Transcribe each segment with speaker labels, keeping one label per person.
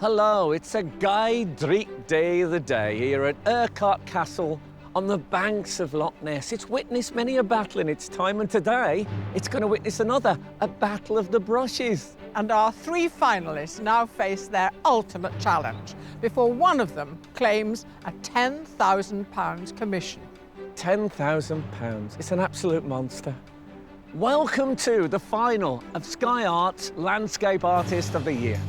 Speaker 1: Hello, it's a gay dreek day of the day here at Urquhart Castle on the banks of Loch Ness. It's witnessed many a battle in its time, and today it's going to witness another, a battle of the brushes.
Speaker 2: And our three finalists now face their ultimate challenge before one of them claims a £10,000 commission.
Speaker 1: £10,000. It's an absolute monster. Welcome to the final of Sky Arts Landscape Artist of the Year.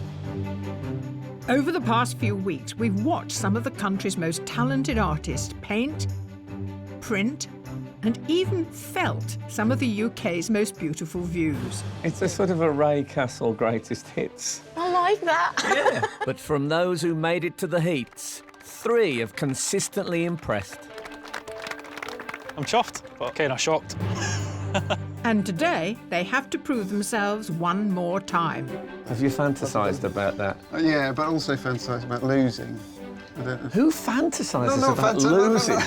Speaker 2: Over the past few weeks, we've watched some of the country's most talented artists paint, print, and even felt some of the UK's most beautiful views.
Speaker 1: It's a sort of a Ray Castle greatest hits.
Speaker 3: I like that.
Speaker 1: Yeah. But from those who made it to the heats, 3 have consistently impressed.
Speaker 4: I'm chuffed, but kind of shocked.
Speaker 2: And today, they have to prove themselves one more time.
Speaker 1: Have you fantasised about that?
Speaker 5: Yeah, but also fantasised about losing. I don't know.
Speaker 1: Who fantasises about losing?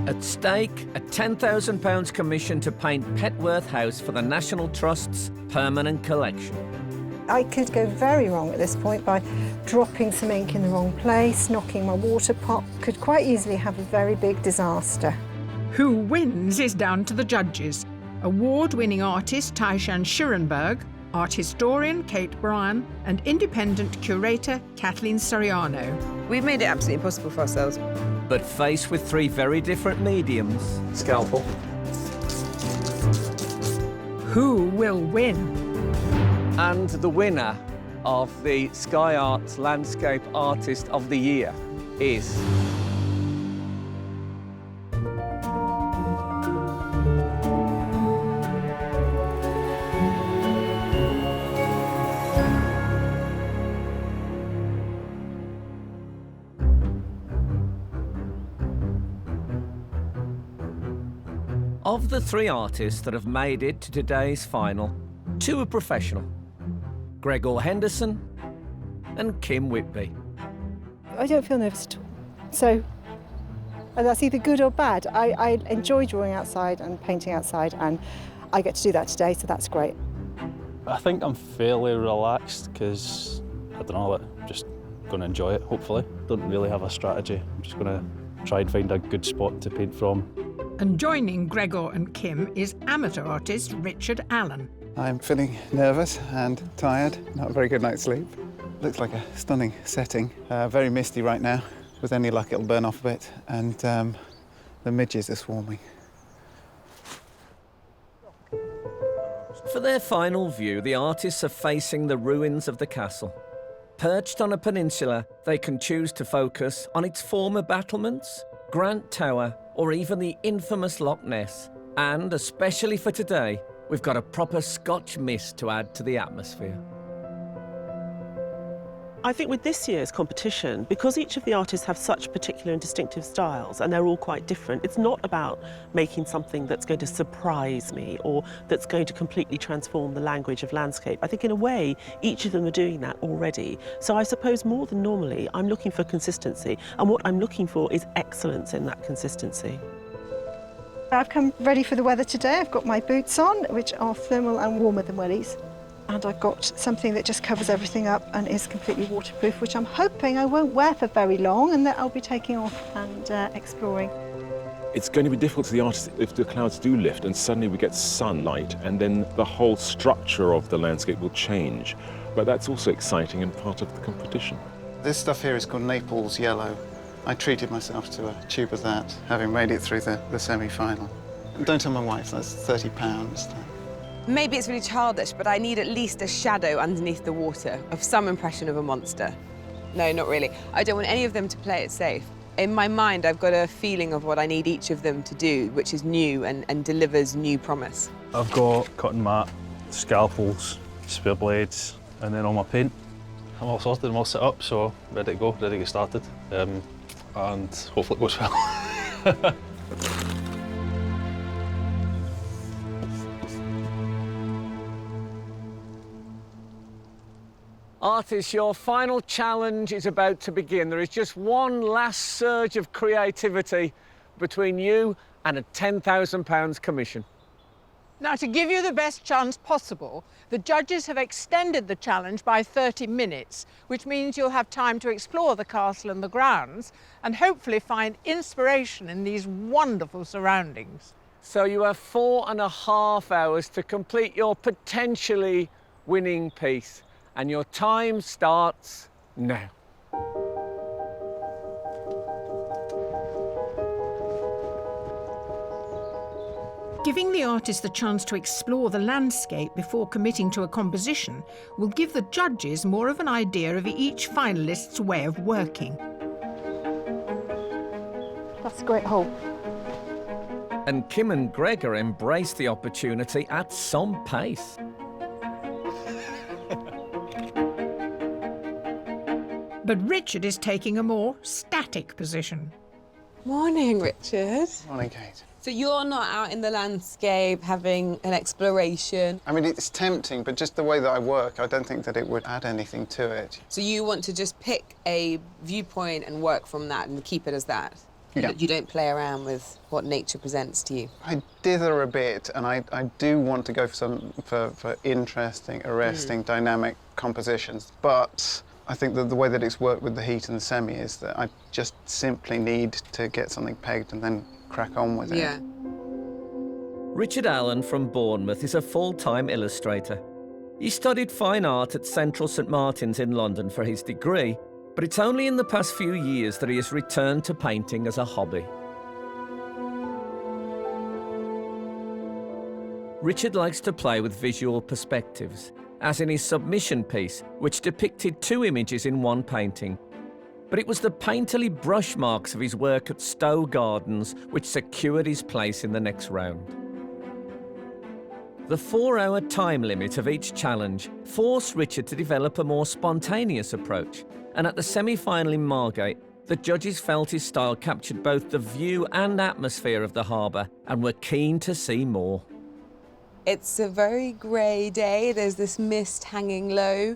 Speaker 1: At stake, a £10,000 commission to paint Petworth House for the National Trust's permanent collection.
Speaker 6: I could go very wrong at this point by dropping some ink in the wrong place, knocking my water pot. Could quite easily have a very big disaster.
Speaker 2: Who wins is down to the judges. Award-winning artist Taishan Schurenberg, art historian Kate Bryan, and independent curator Kathleen Soriano.
Speaker 3: We've made it absolutely impossible for ourselves.
Speaker 1: But faced with 3 very different mediums... Scalpel.
Speaker 2: Who will win?
Speaker 1: And the winner of the Sky Arts Landscape Artist of the Year is... Of the 3 artists that have made it to today's final, 2 are professional. Gregor Henderson and Kim Whitby.
Speaker 6: I don't feel nervous at all. So that's either good or bad. I enjoy drawing outside and painting outside, and I get to do that today, so that's great.
Speaker 4: I think I'm fairly relaxed because, I don't know, I'm just going to enjoy it, hopefully. Don't really have a strategy. I'm just going to try and find a good spot to paint from.
Speaker 2: And joining Gregor and Kim is amateur artist Richard Allen.
Speaker 5: I'm feeling nervous and tired, not a very good night's sleep. Looks like a stunning setting. Very misty right now. With any luck, it'll burn off a bit, and the midges are swarming.
Speaker 1: For their final view, the artists are facing the ruins of the castle. Perched on a peninsula, they can choose to focus on its former battlements, Grant Tower, or even the infamous Loch Ness. And, especially for today, we've got a proper Scotch mist to add to the atmosphere.
Speaker 7: I think with this year's competition, because each of the artists have such particular and distinctive styles, and they're all quite different, it's not about making something that's going to surprise me or that's going to completely transform the language of landscape. I think in a way, each of them are doing that already. So I suppose more than normally, I'm looking for consistency, and what I'm looking for is excellence in that consistency.
Speaker 6: I've come ready for the weather today. I've got my boots on, which are thermal and warmer than wellies. And I've got something that just covers everything up and is completely waterproof, which I'm hoping I won't wear for very long and that I'll be taking off and exploring.
Speaker 8: It's going to be difficult to the artist if the clouds do lift and suddenly we get sunlight, and then the whole structure of the landscape will change. But that's also exciting and part of the competition.
Speaker 5: This stuff here is called Naples Yellow. I treated myself to a tube of that, having made it through the semi-final. Don't tell my wife, that's £30.
Speaker 3: Maybe it's really childish, but I need at least a shadow underneath the water of some impression of a monster. No, not really. I don't want any of them to play it safe. In my mind, I've got a feeling of what I need each of them to do, which is new and delivers new promise.
Speaker 4: I've got cutting mat, scalpels, spear blades, and then all my paint. I'm all sorted, I'm all set up, so ready to go, ready to get started. And hopefully it goes well.
Speaker 1: Artists, your final challenge is about to begin. There is just one last surge of creativity between you and a £10,000 commission.
Speaker 2: Now, to give you the best chance possible, the judges have extended the challenge by 30 minutes, which means you'll have time to explore the castle and the grounds and hopefully find inspiration in these wonderful surroundings.
Speaker 1: So you have 4.5 hours to complete your potentially winning piece, and your time starts now.
Speaker 2: Giving the artist the chance to explore the landscape before committing to a composition will give the judges more of an idea of each finalist's way of working.
Speaker 6: That's a great hole.
Speaker 1: And Kim and Gregor embrace the opportunity at some pace.
Speaker 2: But Richard is taking a more static position.
Speaker 3: Morning, Richard.
Speaker 5: Morning, Kate.
Speaker 3: So you're not out in the landscape having an exploration.
Speaker 5: I mean, it's tempting, but just the way that I work, I don't think that it would add anything to it.
Speaker 3: So you want to just pick a viewpoint and work from that and keep it as that?
Speaker 5: Yeah.
Speaker 3: You don't play around with what nature presents to you?
Speaker 5: I dither a bit, and I do want to go for interesting, arresting, dynamic compositions, but I think that the way that it's worked with the heat and the semi is that I just simply need to get something pegged and then crack on with it.
Speaker 3: Yeah.
Speaker 1: Richard Allen from Bournemouth is a full-time illustrator. He studied fine art at Central St Martin's in London for his degree, but it's only in the past few years that he has returned to painting as a hobby. Richard likes to play with visual perspectives, as in his submission piece, which depicted 2 images in one painting. But it was the painterly brush marks of his work at Stowe Gardens which secured his place in the next round. The 4-hour time limit of each challenge forced Richard to develop a more spontaneous approach, and at the semi-final in Margate, the judges felt his style captured both the view and atmosphere of the harbour and were keen to see more.
Speaker 3: It's a very grey day. There's this mist hanging low.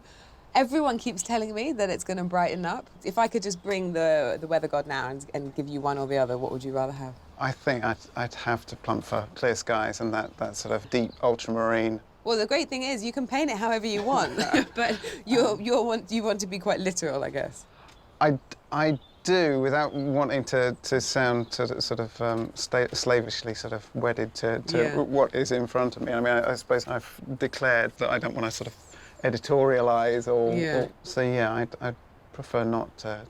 Speaker 3: Everyone keeps telling me that it's going to brighten up. If I could just bring the weather god now and give you one or the other, what would you rather have?
Speaker 5: I think I'd have to plump for clear skies and that sort of deep ultramarine.
Speaker 3: Well, the great thing is you can paint it however you want, but you want to be quite literal, I guess.
Speaker 5: I do, without wanting to sound slavishly sort of wedded to what is in front of me. I mean, I suppose I've declared that I don't want to sort of editorialise so yeah, I'd prefer not to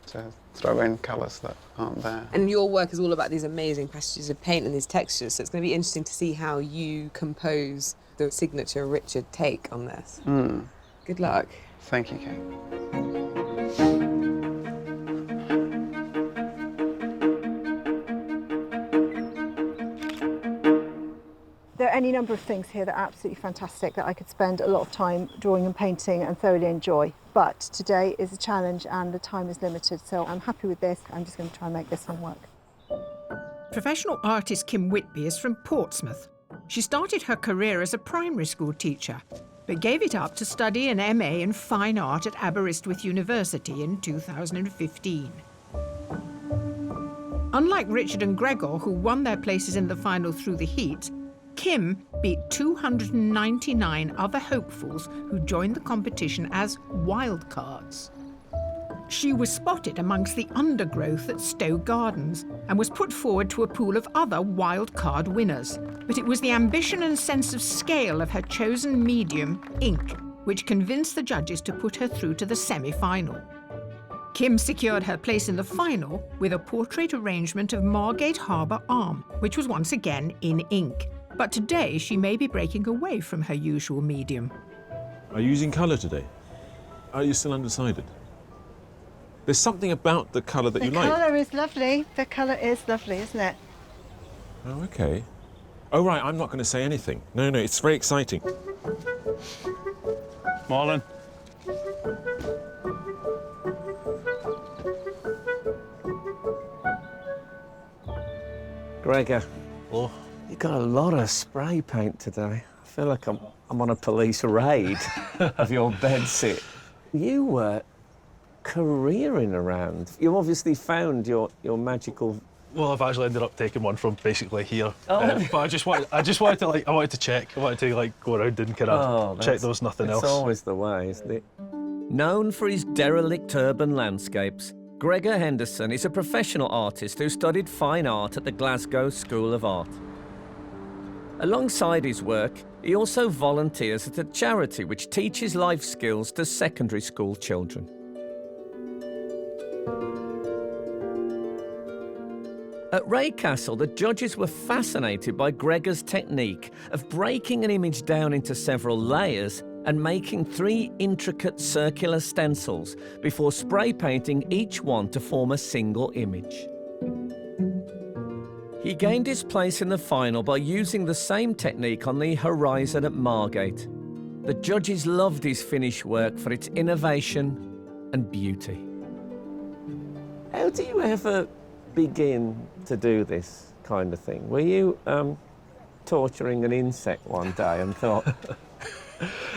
Speaker 5: throw in colours that aren't there.
Speaker 3: And your work is all about these amazing passages of paint and these textures, so it's going to be interesting to see how you compose the signature Richard take on this. Good luck.
Speaker 5: Thank you, Kate.
Speaker 6: There are any number of things here that are absolutely fantastic that I could spend a lot of time drawing and painting and thoroughly enjoy. But today is a challenge and the time is limited, so I'm happy with this. I'm just going to try and make this one work.
Speaker 2: Professional artist Kim Whitby is from Portsmouth. She started her career as a primary school teacher, but gave it up to study an MA in fine art at Aberystwyth University in 2015. Unlike Richard and Gregor, who won their places in the final through the heat, Kim beat 299 other hopefuls who joined the competition as wildcards. She was spotted amongst the undergrowth at Stowe Gardens and was put forward to a pool of other wildcard winners. But it was the ambition and sense of scale of her chosen medium, ink, which convinced the judges to put her through to the semi-final. Kim secured her place in the final with a portrait arrangement of Margate Harbour Arm, which was once again in ink. But today she may be breaking away from her usual medium.
Speaker 8: Are you using colour today? Are you still undecided? There's something about the colour that you like.
Speaker 6: The colour is lovely. The colour is lovely, isn't it?
Speaker 8: Oh, OK. Oh, right, I'm not going to say anything. No, it's very exciting.
Speaker 4: Morning.
Speaker 1: Gregor,
Speaker 4: Oh.
Speaker 1: you got a lot of spray paint today. I feel like I'm on a police raid of your bedsit. You were careering around. You obviously found your magical
Speaker 4: Well, I've actually ended up taking one from basically here.
Speaker 1: Oh.
Speaker 4: But I just wanted to check. I wanted to like go around and kind of check there was nothing else.
Speaker 1: It's always the way, isn't it? Known for his derelict urban landscapes, Gregor Henderson is a professional artist who studied fine art at the Glasgow School of Art. Alongside his work, he also volunteers at a charity which teaches life skills to secondary school children. At Urquhart Castle, the judges were fascinated by Gregor's technique of breaking an image down into several layers and making 3 intricate circular stencils before spray painting each one to form a single image. He gained his place in the final by using the same technique on the horizon at Margate. The judges loved his finished work for its innovation and beauty. How do you ever begin to do this kind of thing? Were you torturing an insect one day and thought...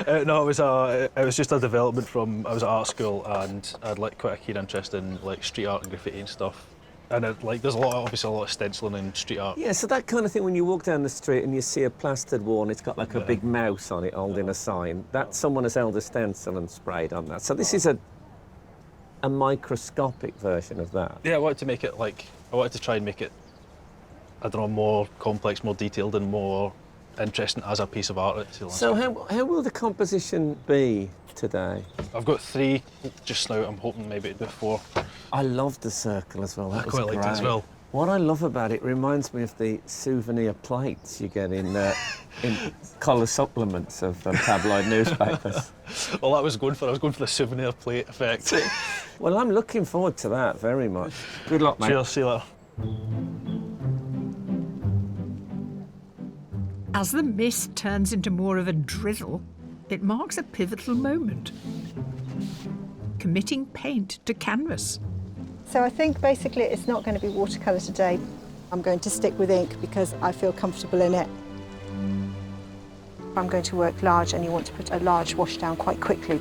Speaker 4: No, it was just a development from... I was at art school and I had like quite a keen interest in like street art and graffiti and stuff. And there's obviously a lot of stenciling in street art.
Speaker 1: Yeah, so that kind of thing when you walk down the street and you see a plastered wall and it's got like a big mouse on it holding a sign, that someone has held a stencil and sprayed on that. So this is a microscopic version of that.
Speaker 4: Yeah, I wanted to try and make it, I don't know, more complex, more detailed and more interesting as a piece of art.
Speaker 1: So how will the composition be today?
Speaker 4: I've got 3 just now. I'm hoping maybe to do 4.
Speaker 1: I love the circle as well. That was
Speaker 4: quite liked it as well.
Speaker 1: What I love about it reminds me of the souvenir plates you get in colour supplements of tabloid newspapers.
Speaker 4: Well, I was going for the souvenir plate effect.
Speaker 1: Well, I'm looking forward to that very much. Good luck, mate.
Speaker 4: Cheers, see you later.
Speaker 2: As the mist turns into more of a drizzle, it marks a pivotal moment. Committing paint to canvas.
Speaker 6: So I think basically it's not going to be watercolour today. I'm going to stick with ink because I feel comfortable in it. I'm going to work large and you want to put a large wash down quite quickly.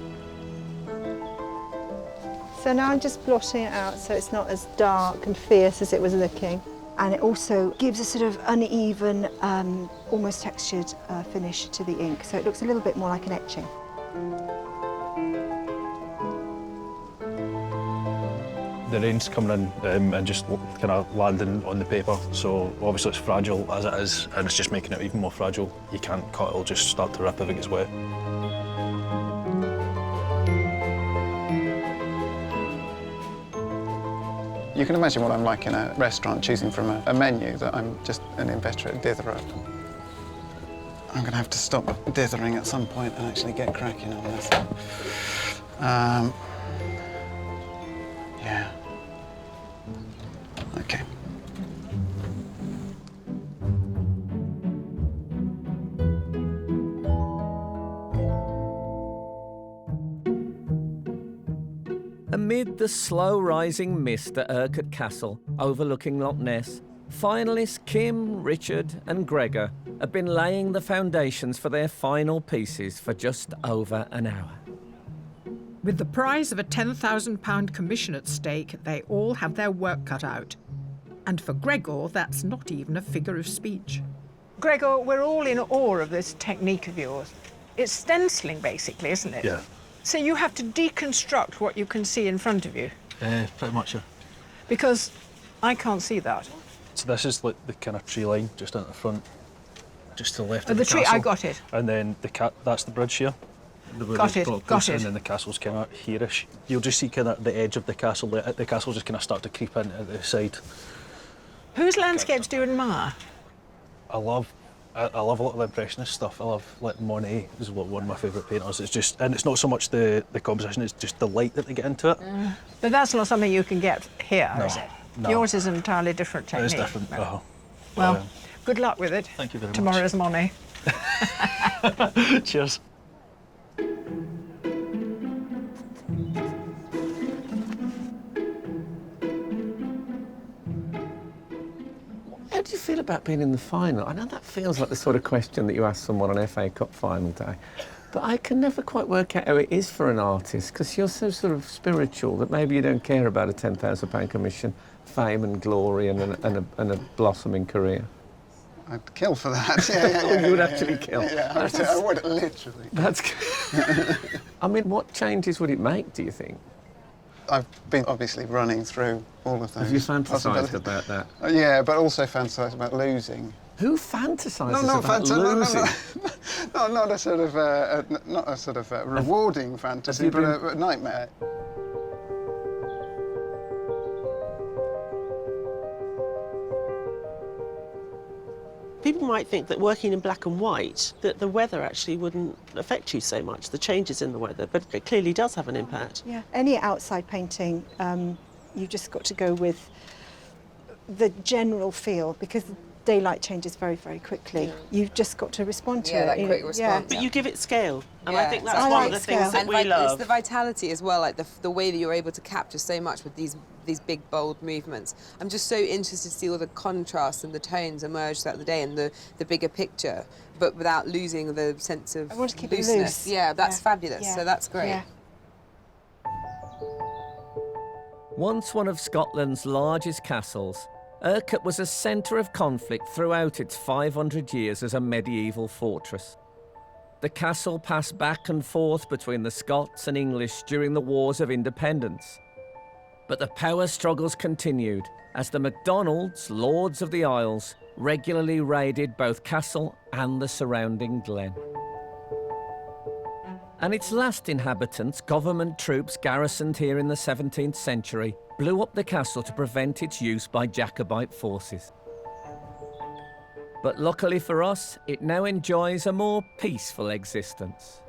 Speaker 6: So now I'm just blotting it out so it's not as dark and fierce as it was looking. And it also gives a sort of uneven, almost textured finish to the ink, so it looks a little bit more like an etching.
Speaker 4: The rain's coming in and just kind of landing on the paper, so obviously it's fragile as it is, and it's just making it even more fragile. You can't cut, it'll just start to rip if it gets wet.
Speaker 5: You can imagine what I'm like in a restaurant choosing from a menu that I'm just an inveterate ditherer. I'm going to have to stop dithering at some point and actually get cracking on this. Yeah. Okay.
Speaker 1: Amid the slow-rising mist at Urquhart Castle, overlooking Loch Ness, finalists Kim, Richard and Gregor have been laying the foundations for their final pieces for just over an hour.
Speaker 2: With the prize of a £10,000 commission at stake, they all have their work cut out. And for Gregor, that's not even a figure of speech.
Speaker 9: Gregor, we're all in awe of this technique of yours. It's stenciling, basically, isn't it?
Speaker 4: Yeah.
Speaker 9: So you have to deconstruct what you can see in front of you?
Speaker 4: Pretty much, yeah.
Speaker 9: Because I can't see that.
Speaker 4: So this is like the kind of tree line just at the front, just to the left
Speaker 9: Oh,
Speaker 4: of the
Speaker 9: the tree,
Speaker 4: castle.
Speaker 9: I got it.
Speaker 4: And then that's the bridge here.
Speaker 9: Got it.
Speaker 4: And then the castle's kind of here-ish. You'll just see kind of the edge of the castle. The castle just kind of start to creep in at the side.
Speaker 9: Whose landscapes do you admire?
Speaker 4: I love a lot of the Impressionist stuff. I love like Monet is one of my favourite painters. It's just, and it's not so much the composition, it's just the light that they get into it.
Speaker 9: But that's not something you can get here,
Speaker 4: No,
Speaker 9: is it?
Speaker 4: no.
Speaker 9: Yours is an entirely different
Speaker 4: It
Speaker 9: technique.
Speaker 4: is different.
Speaker 9: No. Well, good luck with it.
Speaker 4: Thank you very much.
Speaker 9: Tomorrow's Monet.
Speaker 4: Cheers.
Speaker 1: How do you feel about being in the final? I know that feels like the sort of question that you ask someone on FA Cup final day. But I can never quite work out how it is for an artist, because you're so sort of spiritual that maybe you don't care about a £10,000 commission, fame and glory and a blossoming career.
Speaker 5: I'd kill for that. Yeah,
Speaker 1: You would actually kill.
Speaker 5: Yeah, I would literally.
Speaker 1: That's I mean, what changes would it make, do you think?
Speaker 5: I've been obviously running through all of those.
Speaker 1: Have you fantasised about that?
Speaker 5: Yeah, but also fantasised about losing.
Speaker 1: Who fantasises about losing?
Speaker 5: No, not a sort of rewarding fantasy, but a nightmare.
Speaker 7: People might think that working in black and white, that the weather actually wouldn't affect you so much, the changes in the weather, but it clearly does have an impact.
Speaker 6: Yeah, any outside painting, you've just got to go with the general feel, because daylight changes very, very quickly.
Speaker 7: Yeah.
Speaker 6: You've just got to respond to
Speaker 3: Yeah,
Speaker 6: it.
Speaker 3: that quick response.
Speaker 6: Yeah.
Speaker 7: But you give it scale, and
Speaker 3: Yeah,
Speaker 7: I think that's
Speaker 3: exactly.
Speaker 7: one
Speaker 6: I
Speaker 7: of the
Speaker 6: like
Speaker 7: things
Speaker 6: scale.
Speaker 7: that we love.
Speaker 3: It's the vitality as well, like the way that you're able to capture so much with these big, bold movements. I'm just so interested to see all the contrasts and the tones emerge throughout the day and the bigger picture, but without losing the sense of
Speaker 6: I want to keep it
Speaker 3: looseness.
Speaker 6: loose.
Speaker 3: Yeah, that's
Speaker 6: Yeah.
Speaker 3: fabulous.
Speaker 6: Yeah.
Speaker 3: So that's great.
Speaker 6: Yeah.
Speaker 1: Once one of Scotland's largest castles, Urquhart was a centre of conflict throughout its 500 years as a medieval fortress. The castle passed back and forth between the Scots and English during the Wars of Independence. But the power struggles continued as the MacDonalds, Lords of the Isles, regularly raided both castle and the surrounding glen. And its last inhabitants, government troops garrisoned here in the 17th century, blew up the castle to prevent its use by Jacobite forces. But luckily for us, it now enjoys a more peaceful existence.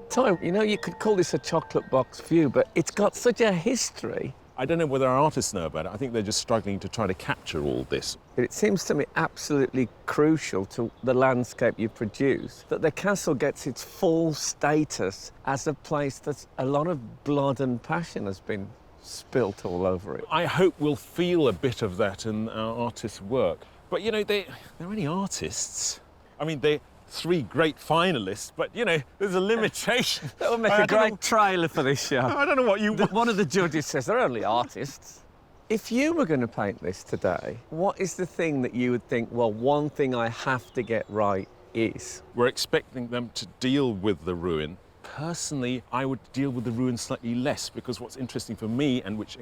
Speaker 1: Tom, you know, you could call this a chocolate box view, but it's got such a history.
Speaker 8: I don't know whether our artists know about it. I think they're just struggling to try to capture all this.
Speaker 1: It seems to me absolutely crucial to the landscape you produce that the castle gets its full status as a place that a lot of blood and passion has been spilt all over it.
Speaker 8: I hope we'll feel a bit of that in our artists' work. But, you know, they're only artists. I mean, they're 3 great finalists, but, you know, there's a limitation.
Speaker 1: That would make a great trailer for this show.
Speaker 8: I don't know what you...
Speaker 1: One of the judges says they're only artists. If you were going to paint this today, what is the thing that you would think, well, one thing I have to get right is?
Speaker 8: We're expecting them to deal with the ruin. Personally, I would deal with the ruin slightly less, because what's interesting for me, and which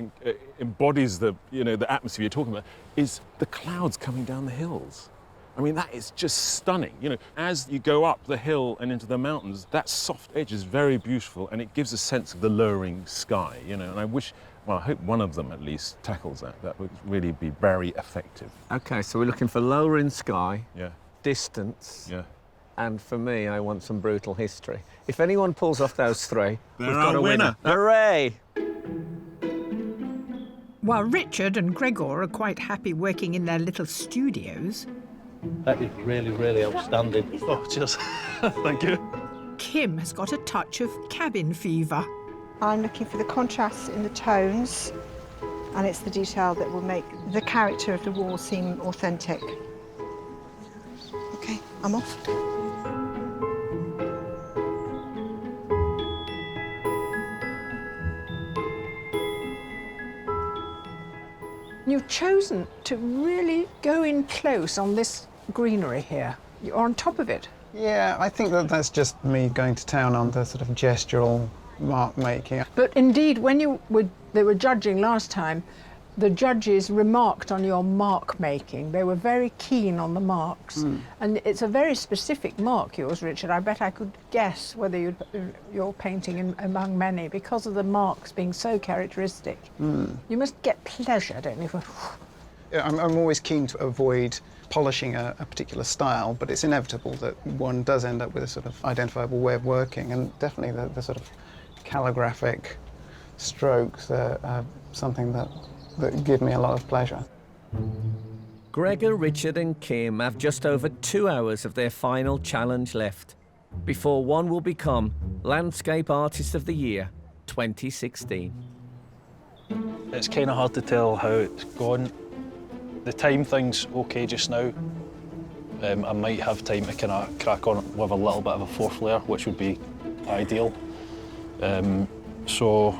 Speaker 8: embodies the, you know, the atmosphere you're talking about, is the clouds coming down the hills. I mean, that is just stunning. You know, as you go up the hill and into the mountains, that soft edge is very beautiful, and it gives a sense of the lowering sky, you know, and I wish, well, I hope one of them at least tackles that. That would really be very effective.
Speaker 1: OK, so we're looking for lowering sky,
Speaker 8: Yeah,
Speaker 1: distance,
Speaker 8: yeah.
Speaker 1: and for me, I want some brutal history. If anyone pulls off those 3, we've
Speaker 8: They're
Speaker 1: got
Speaker 8: our
Speaker 1: a winner.
Speaker 8: winner.
Speaker 1: Hooray!
Speaker 2: While Richard and Gregor are quite happy working in their little studios,
Speaker 10: That is really, really outstanding.
Speaker 4: Oh, cheers. Thank you.
Speaker 2: Kim has got a touch of cabin fever.
Speaker 6: I'm looking for the contrasts in the tones, and it's the detail that will make the character of the wall seem authentic. OK, I'm off.
Speaker 9: You've chosen to really go in close on this greenery here. You're on top of it.
Speaker 5: Yeah, I think that's just me going to town on the sort of gestural mark making.
Speaker 9: But indeed, when they were judging last time, the judges remarked on your mark making. They were very keen on the marks. And it's a very specific mark, yours, Richard. I bet I could guess whether you're painting among many because of the marks being so characteristic. You must get pleasure, don't you?
Speaker 5: I'm always keen to avoid polishing a particular style, but it's inevitable that one does end up with a sort of identifiable way of working, and definitely the sort of calligraphic strokes are something that give me a lot of pleasure.
Speaker 1: Gregor, Richard and Kim have just over 2 hours of their final challenge left before one will become Landscape Artist of the Year 2016.
Speaker 10: It's kind of hard to tell how it's gone. The time thing's OK just now. I might have time to kind of crack on with a little bit of a fourth layer, which would be ideal. So,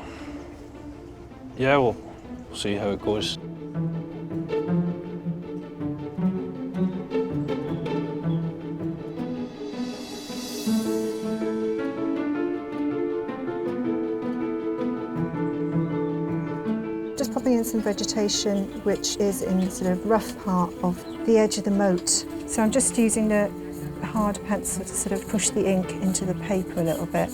Speaker 10: yeah, we'll see how it goes.
Speaker 6: Just popping in some vegetation which is in the sort of rough part of the edge of the moat. So I'm just using the hard pencil to sort of push the ink into the paper a little bit.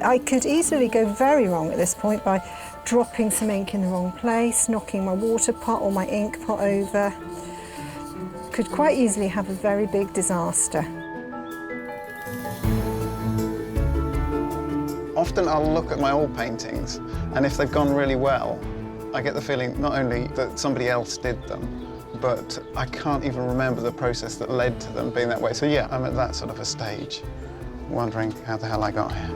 Speaker 6: I could easily go very wrong at this point by dropping some ink in the wrong place, knocking my water pot or my ink pot over. Could quite easily have a very big disaster.
Speaker 5: Often I'll look at my old paintings, and if they've gone really well, I get the feeling not only that somebody else did them, but I can't even remember the process that led to them being that way. So yeah, I'm at that sort of a stage, wondering how the hell I got here.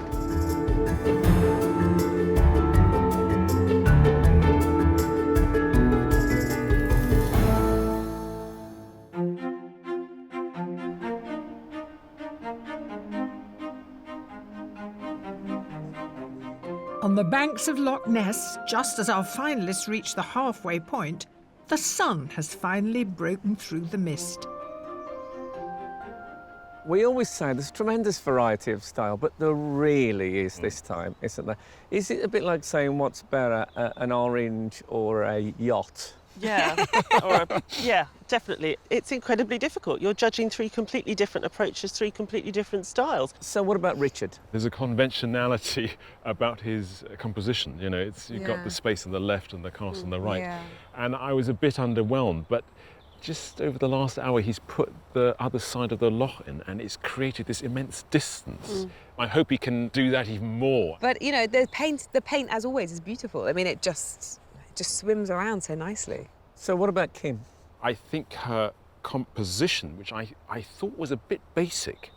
Speaker 2: On the banks of Loch Ness, just as our finalists reach the halfway point, the sun has finally broken through the mist.
Speaker 1: We always say there's a tremendous variety of style, but there really is this time, isn't there? Is it a bit like saying what's better, an orange or a yacht?
Speaker 7: Yeah, yeah, definitely. It's incredibly difficult. You're judging three completely different approaches, three completely different styles.
Speaker 1: So what about Richard?
Speaker 8: There's a conventionality about his composition. You know, you've got the space on the left and the castle on the right.
Speaker 3: Yeah.
Speaker 8: And I was a bit underwhelmed, but just over the last hour, he's put the other side of the loch in, and it's created this immense distance. I hope he can do that even more.
Speaker 3: But you know, the paint as always is beautiful. I mean, it just swims around so nicely.
Speaker 1: So what about Kim?
Speaker 8: I think her composition, which I thought was a bit basic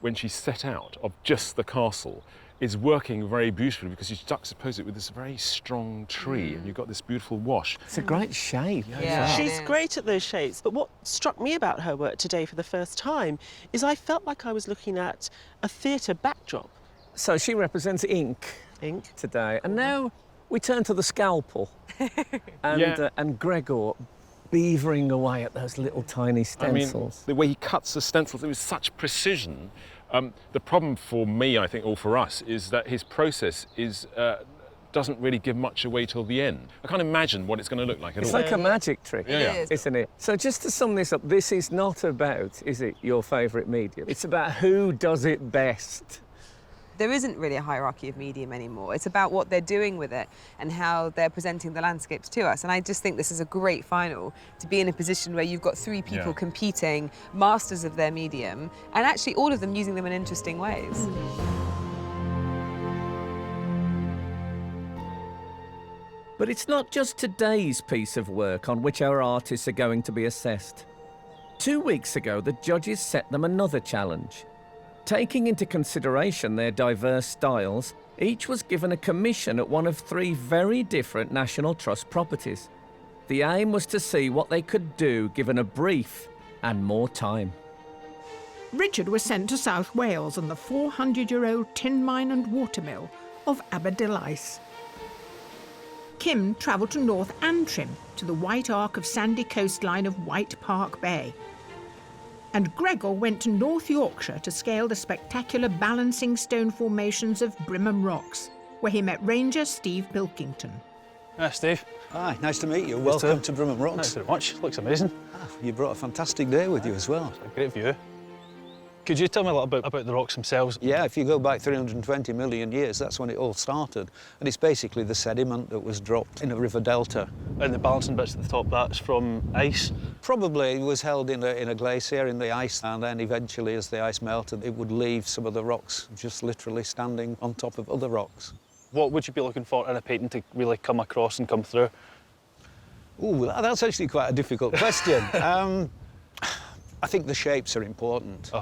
Speaker 8: when she set out, of just the castle, is working very beautifully because you juxtapose it with this very strong tree and you've got this beautiful wash.
Speaker 1: It's a great shape.
Speaker 3: Yeah.
Speaker 7: She's great at those shapes. But what struck me about her work today for the first time is I felt like I was looking at a theatre backdrop.
Speaker 1: So she represents ink today. And now we turn to the scalpel and Gregor beavering away at those little tiny stencils.
Speaker 8: I mean, the way he cuts the stencils, it was such precision. The problem for me, I think, or for us, is that his process doesn't really give much away till the end. I can't imagine what it's going to look like at all.
Speaker 1: It's like a magic trick, isn't it? So just to sum this up, this is not about, is it, your favourite medium? It's about who does it best.
Speaker 3: There isn't really a hierarchy of medium anymore. It's about what they're doing with it and how they're presenting the landscapes to us. And I just think this is a great final to be in a position where you've got three people competing, masters of their medium, and actually all of them using them in interesting ways.
Speaker 1: But it's not just today's piece of work on which our artists are going to be assessed. 2 weeks ago, the judges set them another challenge. Taking into consideration their diverse styles, each was given a commission at one of 3 very different National Trust properties. The aim was to see what they could do given a brief and more time.
Speaker 2: Richard was sent to South Wales and the 400-year-old tin mine and watermill of Abdyllais. Kim travelled to North Antrim, to the white arc of sandy coastline of White Park Bay. And Gregor went to North Yorkshire to scale the spectacular balancing stone formations of Brimham Rocks, where he met Ranger Steve Pilkington.
Speaker 10: Hi, Steve.
Speaker 11: Hi, nice to meet you. Welcome to Brimham Rocks.
Speaker 10: Thanks very much. Looks amazing.
Speaker 11: You brought a fantastic day with you as well.
Speaker 10: It's a great view. Could you tell me a little bit about the rocks themselves?
Speaker 11: Yeah, if you go back 320 million years, that's when it all started. And it's basically the sediment that was dropped in a river delta.
Speaker 10: And the balancing bits at the top, that's from ice?
Speaker 11: Probably it was held in a glacier in the ice, and then eventually as the ice melted, it would leave some of the rocks just literally standing on top of other rocks.
Speaker 10: What would you be looking for in a painting to really come across and come through?
Speaker 11: Ooh, that's actually quite a difficult question. I think the shapes are important.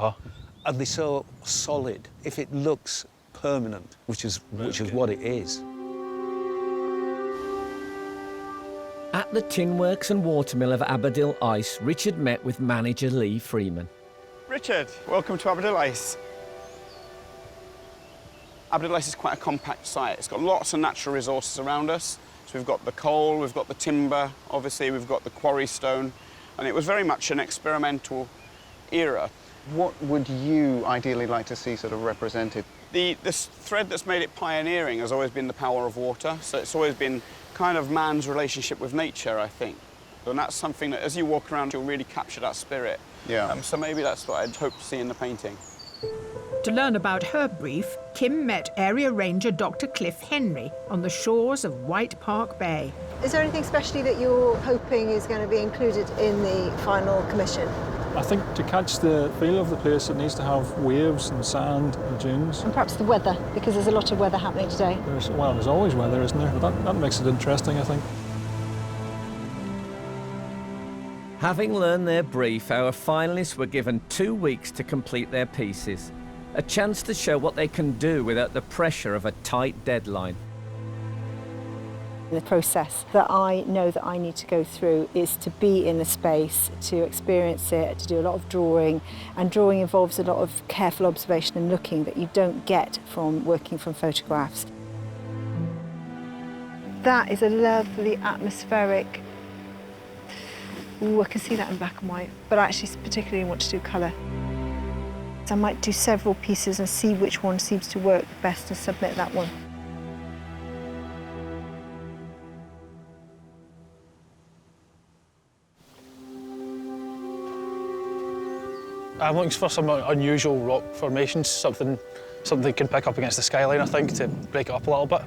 Speaker 11: And they're so solid. If it looks permanent, which is what it is.
Speaker 1: At the Tin Works and Watermill of Abdyllais, Richard met with manager Lee Freeman.
Speaker 12: Richard. Welcome to Abdyllais. Abdyllais is quite a compact site. It's got lots of natural resources around us. So we've got the coal, we've got the timber, obviously we've got the quarry stone, and it was very much an experimental era.
Speaker 5: What would you ideally like to see sort of represented?
Speaker 12: The thread that's made it pioneering has always been the power of water, so it's always been kind of man's relationship with nature, I think. And that's something that as you walk around, you'll really capture that spirit.
Speaker 5: Yeah.
Speaker 12: So maybe that's what I'd hope to see in the painting.
Speaker 2: To learn about her brief, Kim met Area Ranger Dr. Cliff Henry on the shores of White Park Bay.
Speaker 6: Is there anything specially that you're hoping is going to be included in the final commission?
Speaker 13: I think to catch the feel of the place, it needs to have waves and sand and dunes.
Speaker 6: And perhaps the weather, because there's a lot of weather happening today.
Speaker 13: There's always weather, isn't there? But that makes it interesting, I think.
Speaker 1: Having learned their brief, our finalists were given 2 weeks to complete their pieces. A chance to show what they can do without the pressure of a tight deadline.
Speaker 6: The process that I know that I need to go through is to be in the space, to experience it, to do a lot of drawing. And drawing involves a lot of careful observation and looking that you don't get from working from photographs. That is a lovely atmospheric. Ooh, I can see that in black and white, but I actually particularly want to do colour. So I might do several pieces and see which one seems to work best and submit that one.
Speaker 10: I'm looking for some unusual rock formations, something you can pick up against the skyline, I think, to break it up a little bit.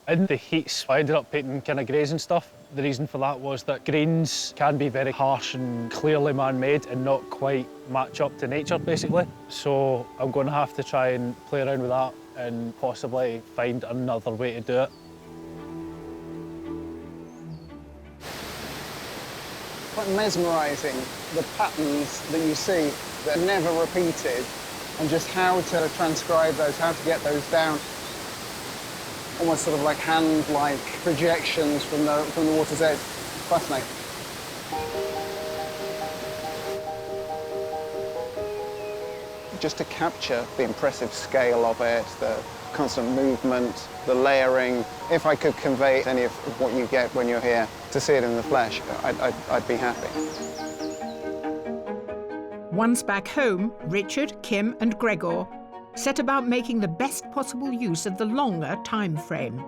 Speaker 10: In the heats, I ended up painting kind of greys and stuff. The reason for that was that greens can be very harsh and clearly man-made and not quite match up to nature, basically. So I'm going to have to try and play around with that and possibly find another way to do it.
Speaker 5: Quite mesmerising, the patterns that you see that are never repeated, and just how to transcribe those, how to get those down. Almost sort of like hand-like projections from the water's edge. Fascinating. Just to capture the impressive scale of it, the constant movement, the layering. If I could convey any of what you get when you're here, to see it in the flesh, I'd be happy.
Speaker 2: Once back home, Richard, Kim and Gregor set about making the best possible use of the longer time frame.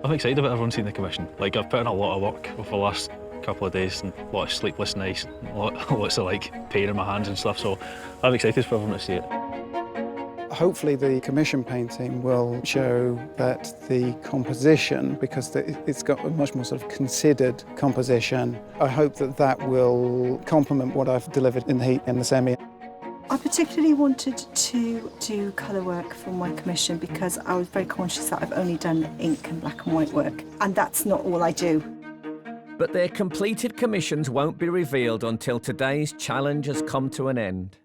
Speaker 10: I'm excited about everyone seeing the commission. Like, I've put in a lot of work over the last couple of days and a lot of sleepless nights, lots of pain in my hands and stuff, so I'm excited for everyone to see it.
Speaker 5: Hopefully the commission painting will show that the composition, because it's got a much more sort of considered composition, I hope that that will complement what I've delivered in the heat and the semi.
Speaker 6: I particularly wanted to do colour work for my commission because I was very conscious that I've only done ink and black and white work, and that's not all I do.
Speaker 1: But their completed commissions won't be revealed until today's challenge has come to an end.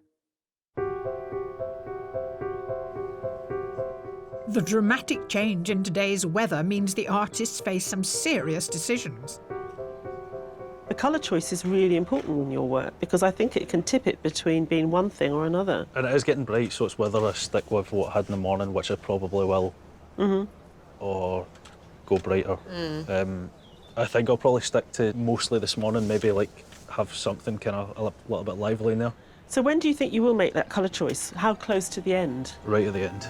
Speaker 2: The dramatic change in today's weather means the artists face some serious decisions.
Speaker 7: The colour choice is really important in your work because I think it can tip it between being one thing or another.
Speaker 10: And it is getting bright, so it's whether I stick with what I had in the morning, which I probably will, or go brighter. I think I'll probably stick to mostly this morning, maybe have something kind of a little bit lively in there.
Speaker 7: So when do you think you will make that colour choice? How close to the end?
Speaker 10: Right at the end.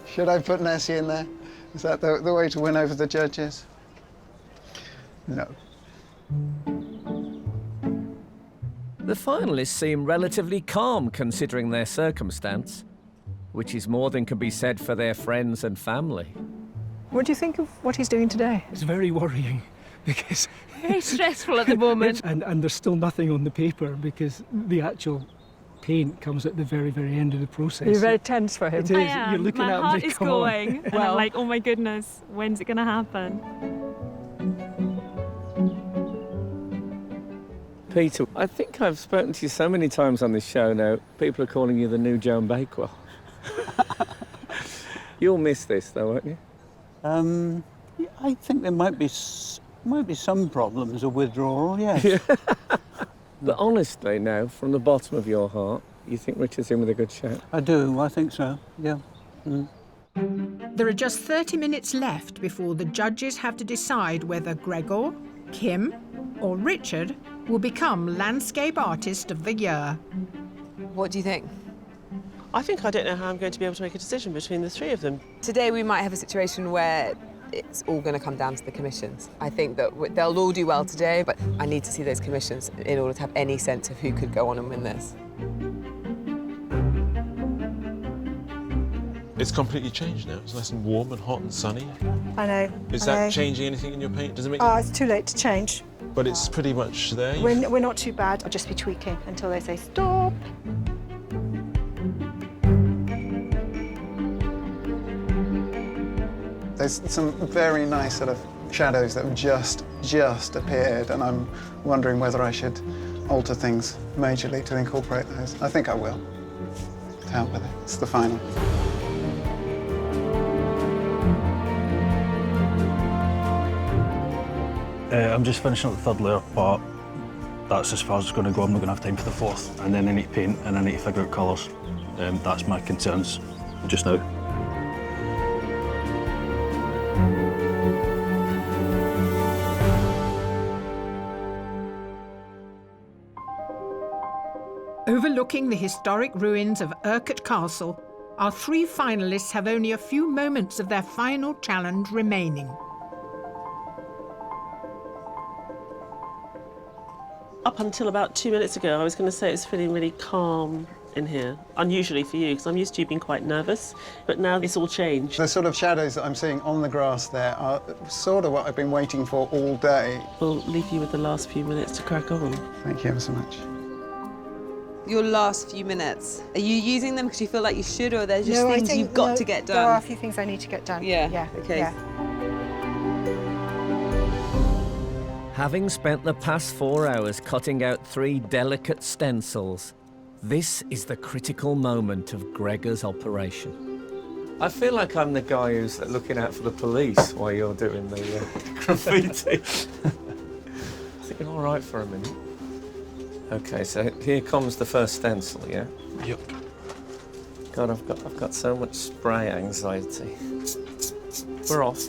Speaker 5: Should I put Nessie in there? Is that the way to win over the judges? No.
Speaker 1: The finalists seem relatively calm considering their circumstance, which is more than can be said for their friends and family.
Speaker 9: What do you think of what he's doing today?
Speaker 13: It's very worrying because...
Speaker 9: Very stressful at the moment.
Speaker 13: and there's still nothing on the paper because the actual paint comes at the very, very end of the process.
Speaker 9: You're very tense for him.
Speaker 13: It is.
Speaker 14: I am.
Speaker 13: You're looking
Speaker 14: My
Speaker 13: at
Speaker 14: heart
Speaker 13: him
Speaker 14: is going. And I'm like, oh my goodness, when's it going to happen?
Speaker 1: Peter, I think I've spoken to you so many times on this show now, people are calling you the new Joan Bakewell. You'll miss this though, won't you?
Speaker 11: I think there might be some problems of withdrawal, yes.
Speaker 1: But honestly now, from the bottom of your heart, you think Richard's in with a good shout?
Speaker 11: I do, I think so, yeah. Mm.
Speaker 2: There are just 30 minutes left before the judges have to decide whether Gregor, Kim or Richard will become Landscape Artist of the Year.
Speaker 3: What do you think?
Speaker 7: I think I don't know how I'm going to be able to make a decision between the three of them.
Speaker 3: Today we might have a situation where it's all going to come down to the commissions. I think that they'll all do well today, but I need to see those commissions in order to have any sense of who could go on and win this.
Speaker 8: It's completely changed now. It's nice and warm and hot and sunny.
Speaker 6: I know.
Speaker 8: Is that changing anything in your paint? Does it make?
Speaker 6: Oh, it's too late to change.
Speaker 8: But it's pretty much there.
Speaker 6: We're not too bad. I'll just be tweaking until they say stop.
Speaker 5: There's some very nice sort of shadows that have just appeared, and I'm wondering whether I should alter things majorly to incorporate those. I think I will. To help with it. It's the final.
Speaker 4: I'm just finishing up the third layer, but that's as far as it's going to go. I'm not going to have time for the fourth. And then I need to paint and I need to figure out colours. That's my concerns just now.
Speaker 2: Overlooking the historic ruins of Urquhart Castle, our three finalists have only a few moments of their final challenge remaining.
Speaker 7: Up until about 2 minutes ago, I was going to say it's feeling really calm in here. Unusually for you, because I'm used to you being quite nervous, but now it's all changed.
Speaker 5: The sort of shadows that I'm seeing on the grass there are sort of what I've been waiting for all day.
Speaker 7: We'll leave you with the last few minutes to crack on.
Speaker 5: Thank you ever so much.
Speaker 3: Your last few minutes, are you using them because you feel like you should, or they're just things you've got to get done?
Speaker 6: There are a few things I need to get done.
Speaker 3: Yeah, okay.
Speaker 6: Yeah.
Speaker 1: Having spent the past 4 hours cutting out 3 delicate stencils, this is the critical moment of Gregor's operation. I feel like I'm the guy who's looking out for the police while you're doing the graffiti. I think you're all right for a minute. Okay, so here comes the first stencil, yeah?
Speaker 4: Yep.
Speaker 1: God, I've got so much spray anxiety. We're off.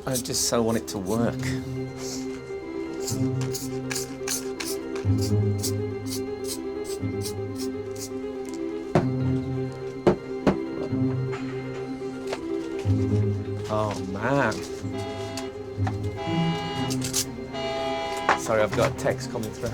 Speaker 1: I just so want it to work. Oh, man. Sorry, I've got a text coming through.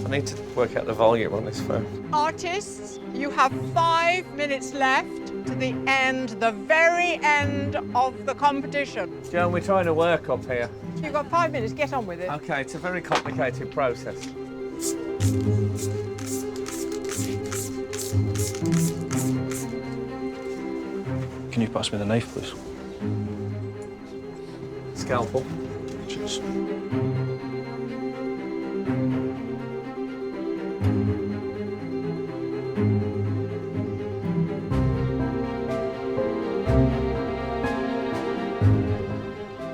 Speaker 1: I need to work out the volume on this phone.
Speaker 9: Artists, you have 5 minutes left to the end, the very end of the competition.
Speaker 1: Joan, we're trying to work up here.
Speaker 9: You've got 5 minutes, get on with it.
Speaker 1: Okay, it's a very complicated process.
Speaker 4: Can you pass me the knife, please?
Speaker 1: Scalpel.
Speaker 4: Cheers.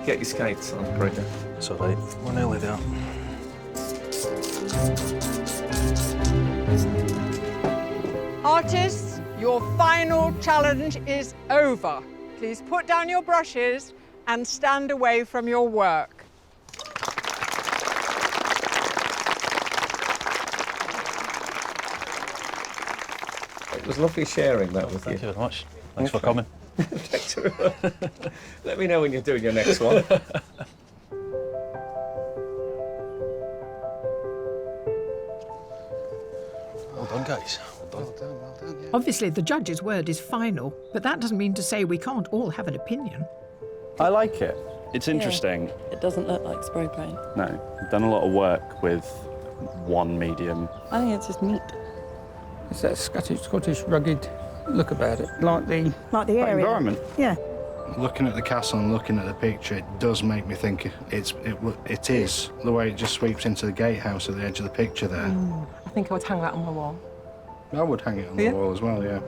Speaker 1: Get your skates on, Gregor.
Speaker 4: It's all right. We're nearly there.
Speaker 9: Artists, your final challenge is over. Please put down your brushes and stand away from your work.
Speaker 1: It was lovely sharing that with you.
Speaker 4: Thank you very much. Thanks for coming.
Speaker 1: Thanks very much. Let me know when you're doing your next one.
Speaker 4: Well done, guys. Well done.
Speaker 5: Well done, yeah.
Speaker 2: Obviously, the judge's word is final, but that doesn't mean to say we can't all have an opinion.
Speaker 15: I like it. It's interesting.
Speaker 16: It doesn't look like spray paint.
Speaker 15: No, I've done a lot of work with one medium.
Speaker 16: I think it's just neat.
Speaker 17: It's that Scottish rugged look about it, like the
Speaker 6: area.
Speaker 15: Environment.
Speaker 6: Yeah.
Speaker 18: Looking at the castle and looking at the picture, it does make me think it is. The way it just sweeps into the gatehouse at the edge of the picture there.
Speaker 16: I think I would hang that on my wall.
Speaker 18: I would hang it on the wall as well, yeah.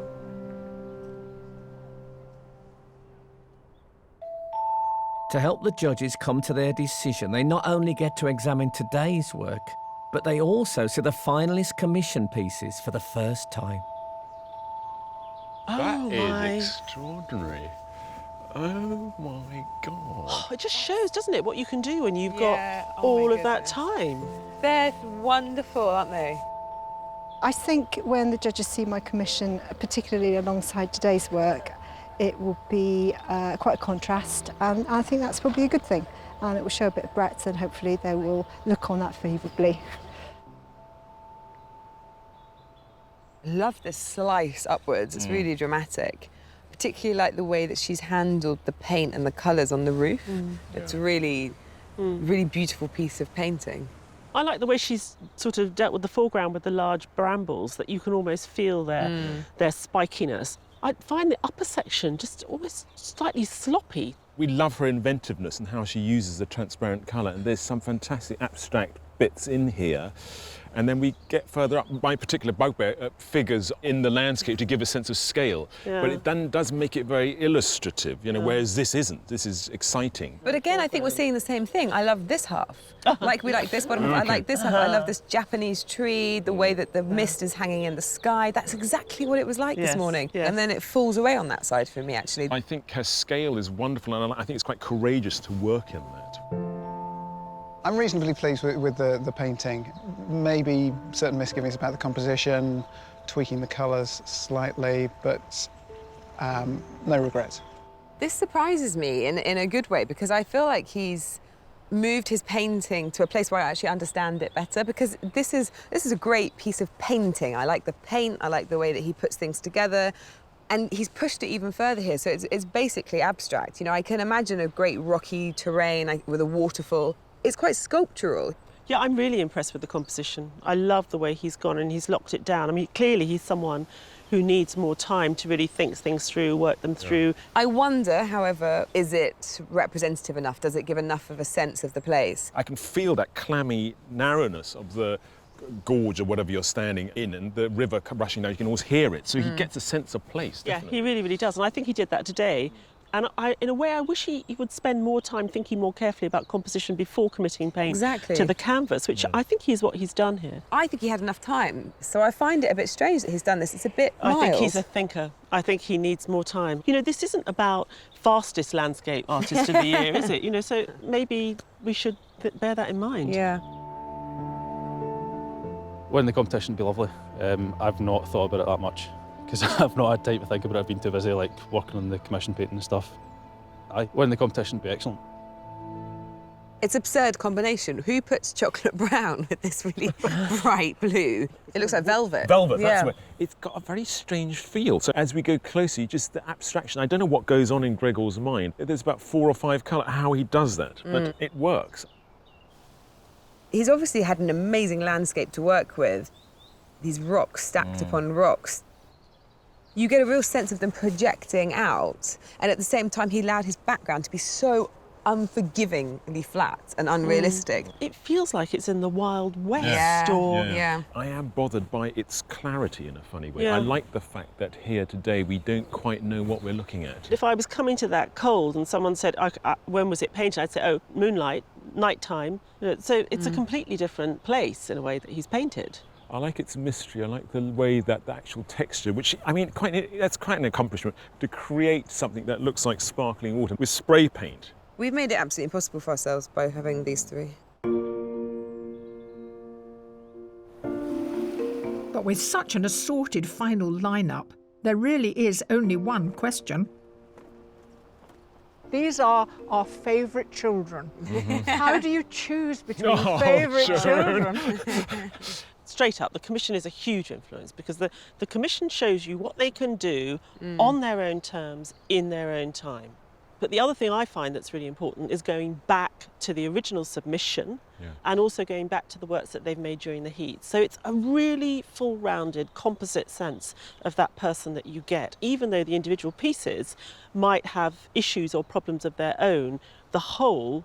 Speaker 1: To help the judges come to their decision, they not only get to examine today's work, but they also see the finalist commission pieces for the first time.
Speaker 8: That is extraordinary. Oh my God.
Speaker 7: It just shows, doesn't it, what you can do when you've got all of that time.
Speaker 3: They're wonderful, aren't they?
Speaker 6: I think when the judges see my commission, particularly alongside today's work, it will be quite a contrast, and I think that's probably a good thing. And it will show a bit of breadth, and hopefully they will look on that favourably.
Speaker 3: Love this slice upwards, it's really dramatic. Particularly like the way that she's handled the paint and the colours on the roof. It's really, really beautiful piece of painting.
Speaker 7: I like the way she's sort of dealt with the foreground with the large brambles, that you can almost feel their spikiness. I find the upper section just almost slightly sloppy.
Speaker 8: We love her inventiveness and how she uses the transparent colour, and there's some fantastic abstract bits in here. And then we get further up, my particular bugbear, figures in the landscape to give a sense of scale.
Speaker 7: Yeah.
Speaker 8: But it then does make it very illustrative, you know, whereas this isn't. This is exciting.
Speaker 3: But again, I think we're seeing the same thing. I love this half. Like we like this bottom half, I like this half. I love this Japanese tree, the way that the mist is hanging in the sky. That's exactly what it was like this morning. And then it falls away on that side for me, actually.
Speaker 8: I think her scale is wonderful, and I think it's quite courageous to work in that.
Speaker 5: I'm reasonably pleased with the painting. Maybe certain misgivings about the composition, tweaking the colours slightly, but no regrets.
Speaker 3: This surprises me in a good way, because I feel like he's moved his painting to a place where I actually understand it better, because this is a great piece of painting. I like the paint, I like the way that he puts things together, and he's pushed it even further here, so it's basically abstract. You know, I can imagine a great rocky terrain with a waterfall. It's quite sculptural.
Speaker 7: Yeah, I'm really impressed with the composition. I love the way he's gone and he's locked it down. I mean, clearly he's someone who needs more time to really think things through, work them through.
Speaker 3: I wonder, however, is it representative enough? Does it give enough of a sense of the place?
Speaker 8: I can feel that clammy narrowness of the gorge or whatever you're standing in, and the river rushing down, you can always hear it. So he gets a sense of place, definitely.
Speaker 7: Yeah, he really, really does. And I think he did that today. And in a way, I wish he would spend more time thinking more carefully about composition before committing paint to the canvas, which I think is what he's done here.
Speaker 3: I think he had enough time, so I find it a bit strange that he's done this. It's a bit mild.
Speaker 7: I think he's a thinker. I think he needs more time. You know, this isn't about fastest landscape artist of the year, is it? You know, so maybe we should bear that in mind.
Speaker 3: Yeah.
Speaker 4: Winning the competition would be lovely. I've not thought about it that much, because I've not had time to think about it. I've been too busy working on the commission painting and stuff. Winning the competition would be excellent.
Speaker 3: It's an absurd combination. Who puts chocolate brown with this really bright blue? It looks like velvet.
Speaker 8: Velvet, that's what. It's got a very strange feel. So as we go closer, just the abstraction. I don't know what goes on in Gregor's mind. There's about 4 or 5 colours, how he does that, but it works.
Speaker 3: He's obviously had an amazing landscape to work with. These rocks stacked upon rocks. You get a real sense of them projecting out, and at the same time he allowed his background to be so unforgivingly flat and unrealistic.
Speaker 7: It feels like it's in the Wild West.
Speaker 3: Yeah.
Speaker 8: I am bothered by its clarity in a funny way. I like the fact that here today we don't quite know what we're looking at.
Speaker 7: If I was coming to that cold and someone said, when was it painted? I'd say, oh, moonlight, nighttime. So it's a completely different place in a way that he's painted.
Speaker 8: I like its mystery. I like the way that the actual texture, which, I mean, that's quite an accomplishment, to create something that looks like sparkling water with spray paint.
Speaker 3: We've made it absolutely impossible for ourselves by having these three.
Speaker 2: But with such an assorted final lineup, there really is only one question.
Speaker 9: These are our favourite children. How do you choose between favourite children?
Speaker 7: Straight up, the commission is a huge influence, because the commission shows you what they can do on their own terms, in their own time. But the other thing I find that's really important is going back to the original submission and also going back to the works that they've made during the heat. So it's a really full-rounded, composite sense of that person that you get. Even though the individual pieces might have issues or problems of their own, the whole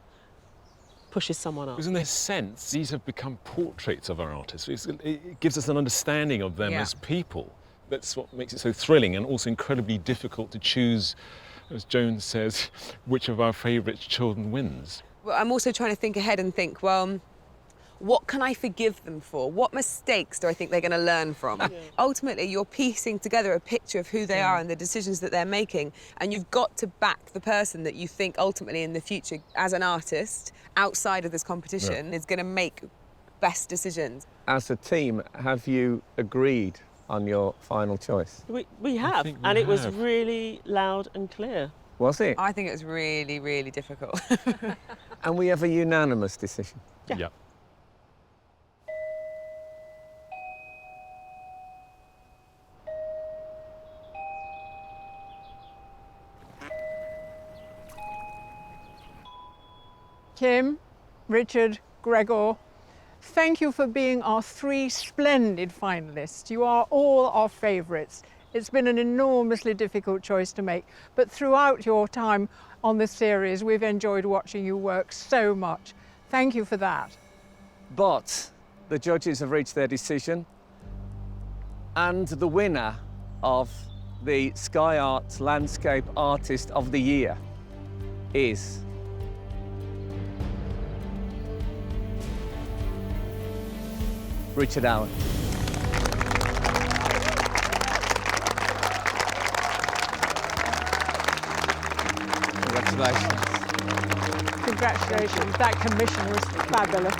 Speaker 7: pushes someone up.
Speaker 8: Because in a sense, these have become portraits of our artists. It gives us an understanding of them as people. That's what makes it so thrilling and also incredibly difficult to choose as Joan says, which of our favourite children wins.
Speaker 3: Well, I'm also trying to think ahead and think, well, what can I forgive them for? What mistakes do I think they're going to learn from? Ultimately, you're piecing together a picture of who they are and the decisions that they're making, and you've got to back the person that you think ultimately in the future, as an artist, outside of this competition, is going to make best decisions.
Speaker 1: As a team, have you agreed on your final choice?
Speaker 7: We have, and it was really loud and clear.
Speaker 1: Was it?
Speaker 3: I think it was really, really difficult.
Speaker 1: And we have a unanimous decision?
Speaker 8: Yeah.
Speaker 9: Kim, Richard, Gregor, thank you for being our 3 splendid finalists. You are all our favourites. It's been an enormously difficult choice to make, but throughout your time on this series, we've enjoyed watching you work so much. Thank you for that.
Speaker 1: But the judges have reached their decision, and the winner of the Sky Arts Landscape Artist of the Year is Richard Allen. Congratulations.
Speaker 9: Congratulations. That commission was fabulous.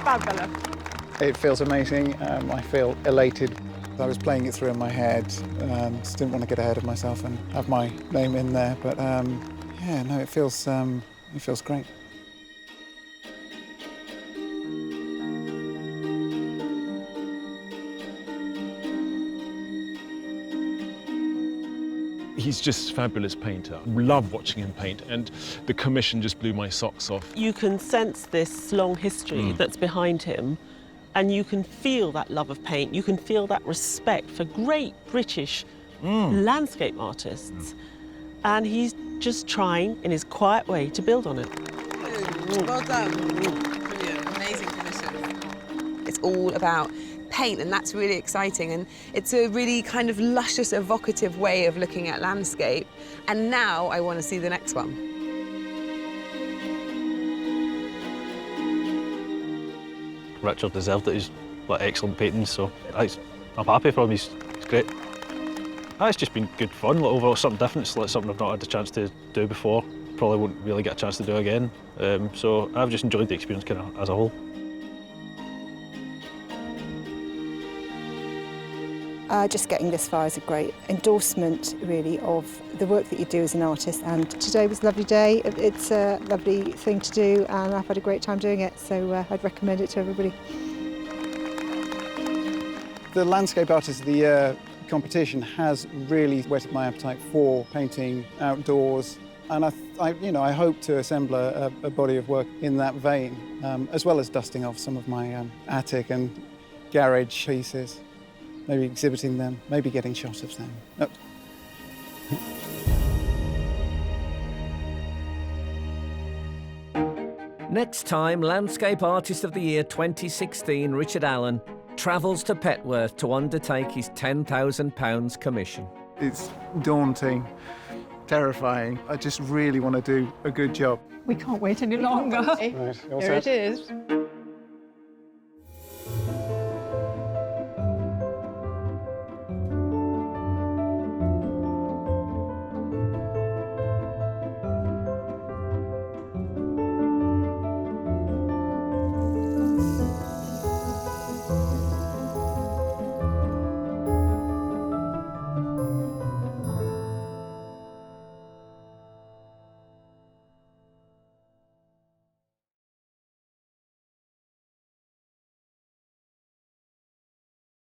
Speaker 9: Fabulous.
Speaker 5: It feels amazing. I feel elated. I was playing it through in my head. Just didn't want to get ahead of myself and have my name in there. But yeah, no, it feels great.
Speaker 8: He's just a fabulous painter. Love watching him paint, and the commission just blew my socks off.
Speaker 7: You can sense this long history that's behind him, and you can feel that love of paint. You can feel that respect for great British landscape artists. And he's just trying, in his quiet way, to build on it.
Speaker 3: Well done. Brilliant, amazing commission. It's all about paint, and that's really exciting, and it's a really kind of luscious, evocative way of looking at landscape. And now I want to see the next one.
Speaker 4: Richard deserved it. He's like excellent painting, so I'm happy for him. He's great. It's just been good fun. Like, overall, something different. It's like something I've not had the chance to do before. Probably won't really get a chance to do again. So I've just enjoyed the experience kind of as a whole.
Speaker 6: Just getting this far is a great endorsement, really, of the work that you do as an artist. And today was a lovely day. It's a lovely thing to do, and I've had a great time doing it, so I'd recommend it to everybody.
Speaker 5: The Landscape Artist of the Year competition has really whetted my appetite for painting outdoors, and I hope to assemble a body of work in that vein, as well as dusting off some of my attic and garage pieces. Maybe exhibiting them, maybe getting shots of them. Oh.
Speaker 1: Next time, Landscape Artist of the Year 2016 Richard Allen travels to Petworth to undertake his £10,000 commission.
Speaker 5: It's daunting, terrifying. I just really want to do a good job.
Speaker 9: We can't wait any longer.
Speaker 5: Right,
Speaker 9: Here it is.